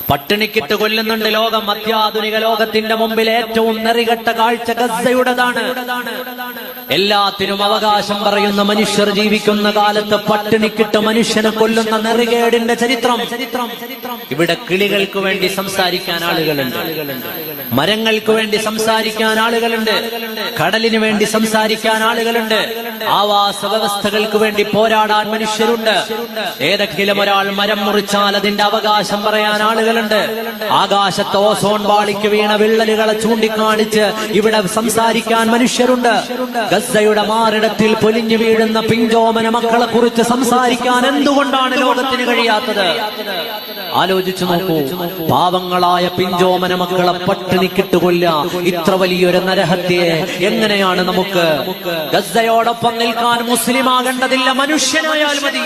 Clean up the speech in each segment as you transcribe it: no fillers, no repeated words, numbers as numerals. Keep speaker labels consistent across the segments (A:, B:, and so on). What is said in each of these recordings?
A: പട്ടിണിക്കിട്ട് കൊല്ലുന്നുണ്ട് ലോകം. അത്യാധുനിക ലോകത്തിന്റെ മുമ്പിൽ ഏറ്റവും നെറികെട്ട കാഴ്ച ഗസയുടേതാണ്. എല്ലാത്തിനും അവകാശം പറയുന്ന മനുഷ്യർ ജീവിക്കുന്ന കാലത്ത് പട്ടിണിക്കിട്ട് മനുഷ്യനെ കൊല്ലുന്ന നെറികേടിന്റെ ചരിത്രം. ഇവിടെ കിളികൾക്ക് വേണ്ടി സംസാരിക്കാൻ ആളുകളുണ്ട്, മരങ്ങൾക്ക് വേണ്ടി സംസാരിക്കാൻ ആളുകളുണ്ട്, കടലിന് വേണ്ടി സംസാരിക്കാൻ ആളുകളുണ്ട്, ആവാസ വ്യവസ്ഥകൾക്ക് വേണ്ടി പോരാടാൻ മനുഷ്യരുണ്ട്. ഏതെങ്കിലും ഒരാൾ മരം മുറിച്ചാൽ അതിന്റെ അവകാശം പറയാൻ ആളുകളുണ്ട്. ആകാശത്ത് ഓസോൺ പാളിക്ക് വീണ വിള്ളലുകളെ ചൂണ്ടിക്കാണിച്ച് ഇവിടെ സംസാരിക്കാൻ മനുഷ്യരുണ്ട്. ഗസയുടെ മാറിടത്തിൽ പൊലിഞ്ഞു വീഴുന്ന പിഞ്ചോമന മക്കളെ കുറിച്ച് സംസാരിക്കാൻ എന്തുകൊണ്ടാണ് ലോകത്തിന് കഴിയാത്തത്? ആലോചിച്ചു നോക്കൂ. പാവങ്ങളായ പിഞ്ചോമന മക്കളെ പട്ടിണിക്കിട്ട് കൊല്ല, ഇത്ര വലിയൊരു നരഹത്യയെ എങ്ങനെയാണ് നമുക്ക്? ഗസയോടൊപ്പം നിൽക്കാൻ മുസ്ലിം ആകേണ്ടതില്ല, മനുഷ്യനായാൽ മതി.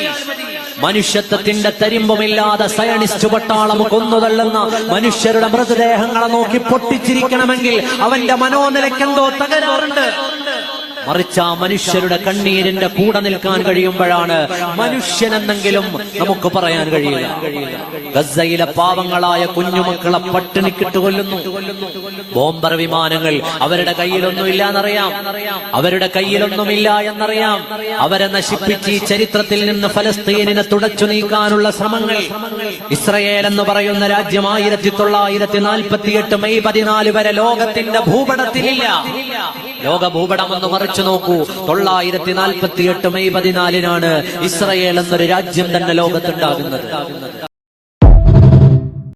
A: മനുഷ്യത്വത്തിന്റെ തരിമ്പുമില്ലാതെ സയനിസ്റ്റ് പട്ടാളം കൊന്നുതള്ളുന്ന മനുഷ്യരുടെ മൃതദേഹങ്ങളെ നോക്കി പൊട്ടിച്ചിരിക്കണമെങ്കിൽ അവന്റെ മനോനിലയ്ക്കെന്തോ തകരാറുണ്ട്. മറിച്ച് ആ മനുഷ്യരുടെ കണ്ണീരിന്റെ കൂടെ നിൽക്കാൻ കഴിയുമ്പോഴാണ് മനുഷ്യനെന്നെങ്കിലും നമുക്ക് പറയാൻ കഴിയില്ല. ഗസയിലെ പാവങ്ങളായ കുഞ്ഞുമക്കളെ പട്ടിണിക്കിട്ട് കൊല്ലുന്നു. ബോംബർ വിമാനങ്ങൾ അവരുടെ കയ്യിലൊന്നുമില്ല എന്നറിയാം, അവരുടെ കയ്യിലൊന്നുമില്ല എന്നറിയാം. അവരെ നശിപ്പിച്ച് ഈ ചരിത്രത്തിൽ നിന്ന് ഫലസ്തീനിനെ തുടച്ചു നീക്കാനുള്ള ശ്രമങ്ങൾ ഇസ്രയേൽ എന്ന് പറയുന്ന രാജ്യം 1948 മെയ് 14 വരെ ലോകത്തിന്റെ ഭൂപടത്തിലില്ല. ലോക ഭൂപടം എന്ന് മറിച്ചു നോക്കൂ. 1948 മെയ് 14 ഇസ്രയേൽ എന്നൊരു രാജ്യം തന്നെ ലോകത്തുണ്ടാകുന്നത്.